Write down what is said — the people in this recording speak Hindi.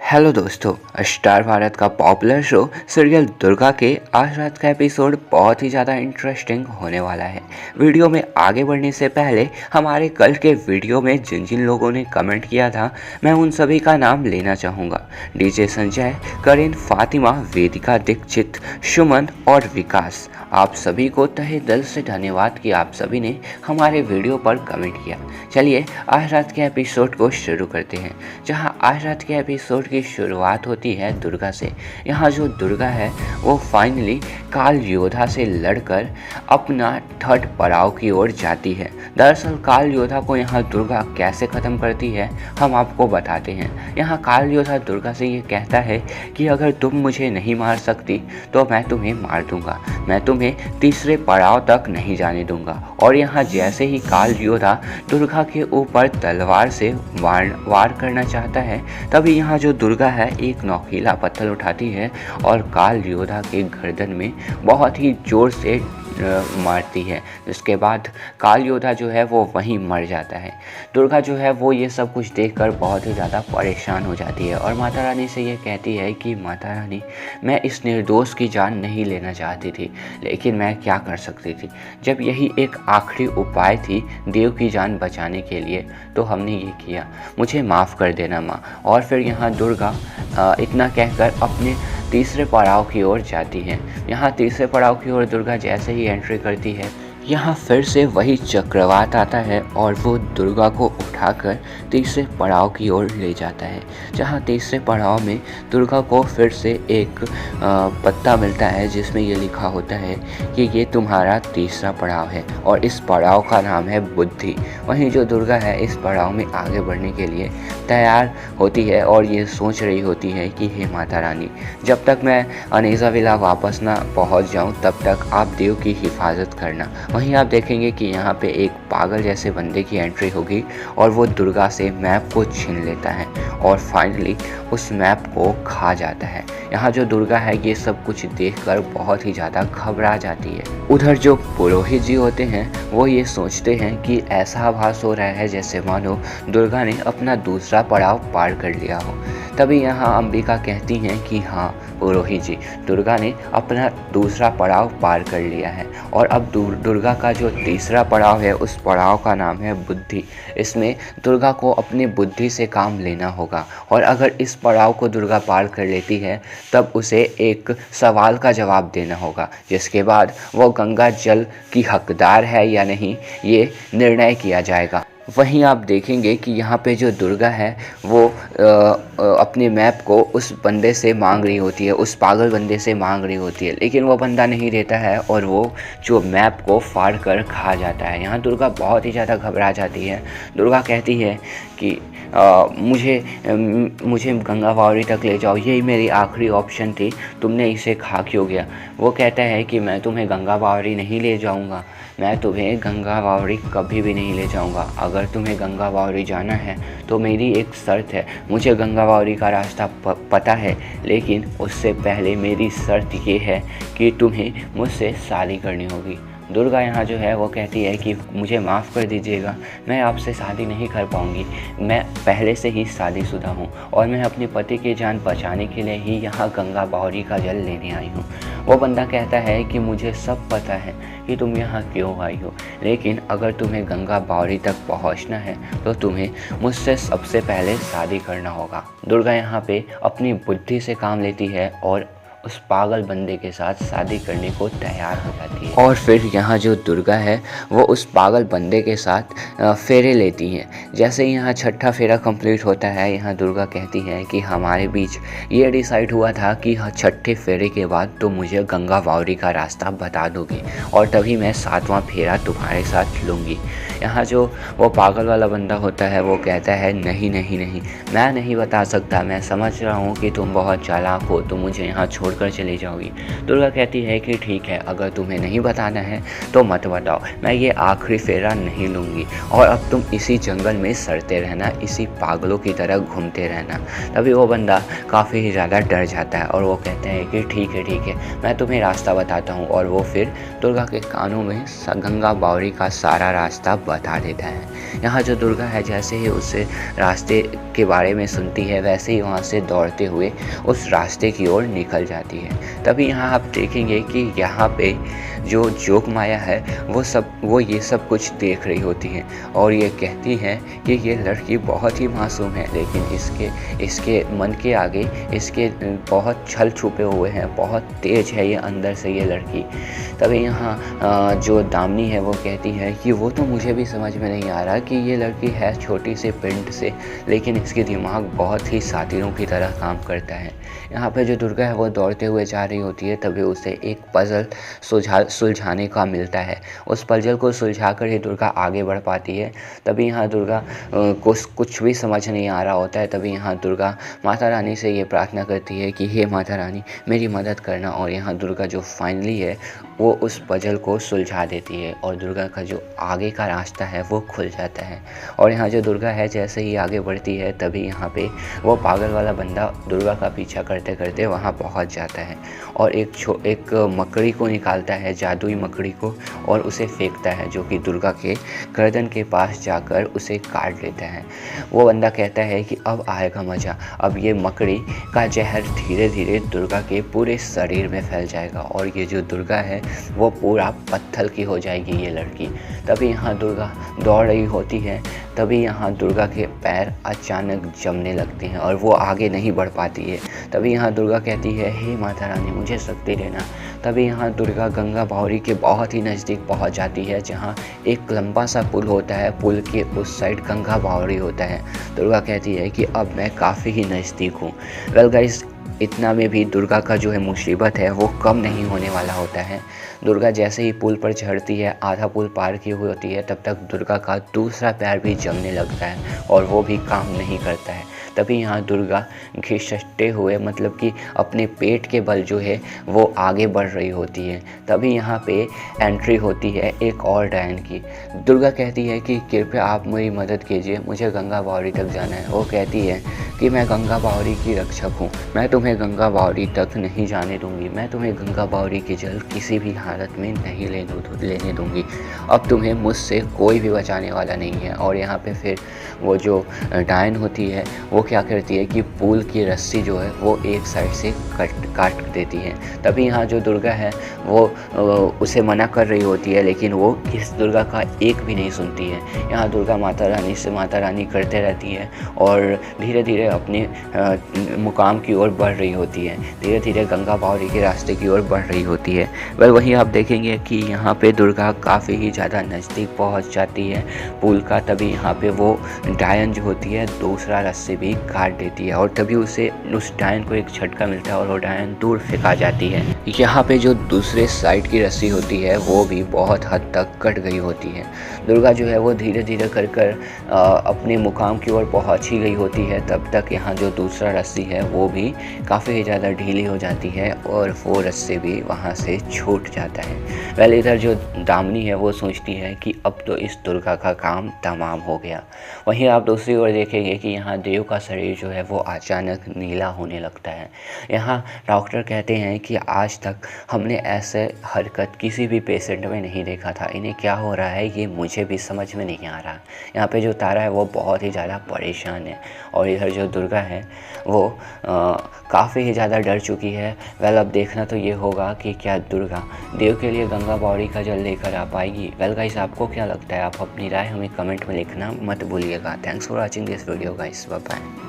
हेलो दोस्तों, स्टार भारत का पॉपुलर शो सीरियल दुर्गा के आज रात का एपिसोड बहुत ही ज़्यादा इंटरेस्टिंग होने वाला है। वीडियो में आगे बढ़ने से पहले हमारे कल के वीडियो में जिन जिन लोगों ने कमेंट किया था, मैं उन सभी का नाम लेना चाहूँगा। डीजे संजय, करीन, फातिमा, वेदिका दीक्षित, सुमन और विकास, आप सभी को तहे दिल से धन्यवाद कि आप सभी ने हमारे वीडियो पर कमेंट किया। चलिए आज रात के एपिसोड को शुरू करते हैं, जहां आज रात के एपिसोड की शुरुआत होती है दुर्गा से। यहाँ जो दुर्गा है वो फाइनली काल योद्धा से लड़कर अपना थर्ड पड़ाव की ओर जाती है। दरअसल काल योद्धा को यहाँ दुर्गा कैसे ख़त्म करती है हम आपको बताते हैं। यहाँ काल योद्धा दुर्गा से ये कहता है कि अगर तुम मुझे नहीं मार सकती तो मैं तुम्हें मार दूंगा, मैं तुम्हें तीसरे पड़ाव तक नहीं जाने दूंगा। और यहाँ जैसे ही काल योद्धा दुर्गा के ऊपर तलवार से वार करना चाहता है, तभी यहाँ जो दुर्गा है एक नोकीला पत्थर उठाती है और काल योद्धा के गर्दन में बहुत ही ज़ोर से मारती है। इसके बाद काल योद्धा जो है वो वहीं मर जाता है। दुर्गा जो है वो ये सब कुछ देखकर बहुत ही ज़्यादा परेशान हो जाती है और माता रानी से ये कहती है कि माता रानी, मैं इस निर्दोष की जान नहीं लेना चाहती थी, लेकिन मैं क्या कर सकती थी। जब यही एक आखिरी उपाय थी देव की जान बचाने के लिए तो हमने ये किया, मुझे माफ़ कर देना माँ। और फिर यहाँ दुर्गा इतना कहकर अपने तीसरे पड़ाव की ओर जाती है। यहाँ तीसरे पड़ाव की ओर दुर्गा जैसे ही एंट्री करती है, यहाँ फिर से वही चक्रवात आता है और वो दुर्गा को उठाकर तीसरे पड़ाव की ओर ले जाता है। जहाँ तीसरे पड़ाव में दुर्गा को फिर से एक पत्ता मिलता है जिसमें ये लिखा होता है कि ये तुम्हारा तीसरा पड़ाव है और इस पड़ाव का नाम है बुद्धि। वहीं जो दुर्गा है इस पड़ाव में आगे बढ़ने के लिए तैयार होती है और ये सोच रही होती है कि हे माता रानी, जब तक मैं अनेजा विला वापस ना पहुँच जाऊँ तब तक आप देव की हिफाजत करना। वहीं आप देखेंगे कि यहाँ पे एक पागल जैसे बंदे की एंट्री होगी और वो दुर्गा से मैप को छीन लेता है और फाइनली उस मैप को खा जाता है। यहाँ जो दुर्गा है ये सब कुछ देखकर बहुत ही ज़्यादा घबरा जाती है। उधर जो पुरोहित जी होते हैं वो ये सोचते हैं कि ऐसा आभास हो रहा है जैसे मानो दुर्गा ने अपना दूसरा पड़ाव पार कर लिया हो। तभी यहाँ अंबिका कहती हैं कि हाँ पुरोहित जी, दुर्गा ने अपना दूसरा पड़ाव पार कर लिया है और अब दुर्गा का जो तीसरा पड़ाव है उस पड़ाव का नाम है बुद्धि। इसमें दुर्गा को अपनी बुद्धि से काम लेना होगा और अगर इस पड़ाव को दुर्गा पार कर लेती है तब उसे एक सवाल का जवाब देना होगा, जिसके बाद वो गंगा जल की हकदार है या नहीं ये निर्णय किया जाएगा। वहीं आप देखेंगे कि यहाँ पे जो दुर्गा है वो अपने मैप को उस बंदे से मांग रही होती है, उस पागल बंदे से मांग रही होती है, लेकिन वो बंदा नहीं देता है और वो जो मैप को फाड़ कर खा जाता है। यहाँ दुर्गा बहुत ही ज़्यादा घबरा जाती है। दुर्गा कहती है कि मुझे गंगा बावड़ी तक ले जाओ, यही मेरी आखिरी ऑप्शन थी, तुमने इसे खा क्यों गया। वो कहता है कि मैं तुम्हें गंगा बावड़ी नहीं ले जाऊंगा, मैं तुम्हें गंगा बावड़ी कभी भी नहीं ले जाऊंगा। अगर तुम्हें गंगा बावड़ी जाना है तो मेरी एक शर्त है, मुझे गंगा बावड़ी का रास्ता पता है, लेकिन उससे पहले मेरी शर्त ये है कि तुम्हें मुझसे शादी करनी होगी। दुर्गा यहाँ जो है वो कहती है कि मुझे माफ़ कर दीजिएगा, मैं आपसे शादी नहीं कर पाऊँगी, मैं पहले से ही शादीशुदा हूँ और मैं अपने पति की जान बचाने के लिए ही यहाँ गंगा बावड़ी का जल लेने आई हूँ। वो बंदा कहता है कि मुझे सब पता है कि तुम यहाँ क्यों आई हो, लेकिन अगर तुम्हें गंगा बावड़ी तक पहुँचना है तो तुम्हें मुझसे सबसे पहले शादी करना होगा। दुर्गा यहाँ पे अपनी बुद्धि से काम लेती है और उस पागल बंदे के साथ शादी करने को तैयार हो जाती है। और फिर यहाँ जो दुर्गा है वो उस पागल बंदे के साथ फेरे लेती हैं। जैसे ही यहाँ छठा फेरा कंप्लीट होता है, यहाँ दुर्गा कहती है कि हमारे बीच ये डिसाइड हुआ था कि छठे फेरे के बाद तो मुझे गंगा बावड़ी का रास्ता बता दोगी और तभी मैं सातवां फेरा तुम्हारे साथ लूँगी। यहाँ जो वो पागल वाला बंदा होता है वो कहता है नहीं नहीं नहीं, मैं नहीं बता सकता, मैं समझ रहा हूँ कि तुम बहुत चालाक हो, तुम मुझे यहाँ छोड़ कर चली जाओगी। दुर्गा कहती है कि ठीक है, अगर तुम्हें नहीं बताना है तो मत बताओ, मैं ये आखिरी फेरा नहीं लूँगी और अब तुम इसी जंगल में सड़ते रहना, इसी पागलों की तरह घूमते रहना। तभी वो बंदा काफ़ी ही ज़्यादा डर जाता है और वो कहता है कि ठीक है, मैं तुम्हें रास्ता बताता हूँ। और वो फिर दुर्गा के कानों में गंगा बावड़ी का सारा रास्ता बता देता है। यहाँ जो दुर्गा है जैसे ही उस रास्ते के बारे में सुनती है वैसे ही वहाँ से दौड़ते हुए उस रास्ते की ओर निकल जाती है। तभी यहाँ आप देखेंगे कि यहाँ पे जो जोग माया है वो ये सब कुछ देख रही होती है और ये कहती है कि ये लड़की बहुत ही मासूम है, लेकिन इसके मन के आगे इसके बहुत छल छुपे हुए हैं, बहुत तेज है ये अंदर से ये लड़की। तभी यहाँ जो दामिनी है वो कहती है कि वो तो मुझे भी समझ में नहीं आ रहा कि ये लड़की है छोटी से पिंड से, लेकिन इसके दिमाग बहुत ही सातिरों की तरह काम करता है। यहाँ पे जो दुर्गा है वो दौड़ते हुए जा रही होती है, तभी उसे एक पज़ल सुलझाने का मिलता है। उस पज़ल को सुलझाकर ही दुर्गा आगे बढ़ पाती है। तभी यहाँ दुर्गा को कुछ भी समझ नहीं आ रहा होता है। तभी यहाँ दुर्गा माता रानी से ये प्रार्थना करती है कि हे माता रानी, मेरी मदद करना। और यहाँ दुर्गा जो फाइनली है वो उस पज़ल को सुलझा देती है और दुर्गा का जो आगे का रास्ता है वो खुल जाता है। और यहाँ जो दुर्गा है जैसे ही आगे बढ़ती है तभी यहाँ पे वो पागल वाला बंदा दुर्गा का पीछा करते करते वहाँ पहुँच जाता है और एक मकड़ी को निकालता है, जादुई मकड़ी को, और उसे फेंकता है जो कि दुर्गा के गर्दन के पास जाकर उसे काट लेता है। वो बंदा कहता है कि अब आएगा मज़ा, अब ये मकड़ी का जहर धीरे धीरे दुर्गा के पूरे शरीर में फैल जाएगा और ये जो दुर्गा है वो पूरा पत्थर की हो जाएगी ये लड़की। तभी यहाँ दुर्गा दौड़ रही होती है, तभी यहाँ दुर्गा के पैर अचानक जमने लगते हैं और वो आगे नहीं बढ़ पाती है। तभी यहाँ दुर्गा कहती है हे माता रानी, मुझे शक्ति देना। तभी यहाँ दुर्गा गंगा बावड़ी के बहुत ही नज़दीक पहुँच जाती है जहाँ एक लंबा सा पुल होता है, पुल के उस साइड गंगा बावड़ी होता है। दुर्गा कहती है कि अब मैं काफ़ी ही नज़दीक हूँ। वेल गाइस, इतना में भी दुर्गा का जो है मुसीबत है वो कम नहीं होने वाला होता है। दुर्गा जैसे ही पुल पर चढ़ती है, आधा पुल पार की हुई होती है, तब तक दुर्गा का दूसरा पैर भी जमने लगता है और वो भी काम नहीं करता है। तभी यहाँ दुर्गा घिसटते हुए मतलब कि अपने पेट के बल जो है वो आगे बढ़ रही होती है। तभी यहाँ पे एंट्री होती है एक और डायन की। दुर्गा कहती है कि कृपया आप मेरी मदद कीजिए, मुझे गंगा बावड़ी तक जाना है। वो कहती है कि मैं गंगा बावड़ी की रक्षक हूँ, मैं तुम्हें गंगा बावड़ी तक नहीं जाने दूंगी, मैं तुम्हें गंगा बावड़ी के जल किसी भी हालत में नहीं लेने दूंगी। अब तुम्हें मुझसे कोई भी बचाने वाला नहीं है। और यहाँ पे फिर वो जो डायन होती है वो क्या करती है कि पुल की रस्सी जो है वो एक साइड से काट देती है। तभी यहाँ जो दुर्गा है वो उसे मना कर रही होती है, लेकिन वो इस दुर्गा का एक भी नहीं सुनती है। यहाँ दुर्गा माता रानी से माता रानी करते रहती है और धीरे धीरे अपने मुकाम की ओर बढ़ रही होती है, धीरे धीरे गंगा बावड़ी के रास्ते की ओर बढ़ रही होती है। वहीं आप देखेंगे कि यहाँ पे दुर्गा काफ़ी ही ज़्यादा नज़दीक पहुँच जाती है पुल का। तभी यहाँ पे वो डायन जो होती है दूसरा रस्से भी काट देती है और तभी उस डायन को एक झटका मिलता है और वो डायन दूर फेंका जाती है। यहाँ पे जो दूसरे साइड की रस्सी होती है वो भी बहुत हद तक कट गई होती है। दुर्गा जो है वो धीरे धीरे कर अपने मुकाम की ओर पहुँच ही गई होती है। तब तक यहाँ जो दूसरा रस्सी है वो भी काफ़ी ज़्यादा ढीली हो जाती है और वो रस्से भी वहाँ से छूट जाता है। पहले इधर जो दामिनी है वो सोचती है कि अब तो इस दुर्गा का काम तमाम हो गया। वहीं आप दूसरी ओर देखेंगे कि यहाँ देव का शरीर जो है वो अचानक नीला होने लगता है। यहाँ डॉक्टर कहते हैं कि आज तक हमने ऐसे हरकत किसी भी पेशेंट में नहीं देखा था, इन्हें क्या हो रहा है ये मुझे भी समझ में नहीं आ रहा। यहाँ पे जो तारा है वो बहुत ही ज़्यादा परेशान है और इधर जो दुर्गा है वो काफ़ी ही ज़्यादा डर चुकी है। वेल अब देखना तो ये होगा कि क्या दुर्गा देव के लिए गंगा बावड़ी का जल लेकर आ पाएगी। वेल गाइस, आपको क्या लगता है? आप अपनी राय हमें कमेंट में लिखना मत भूलिएगा। Thanks for watching this video guys, bye bye.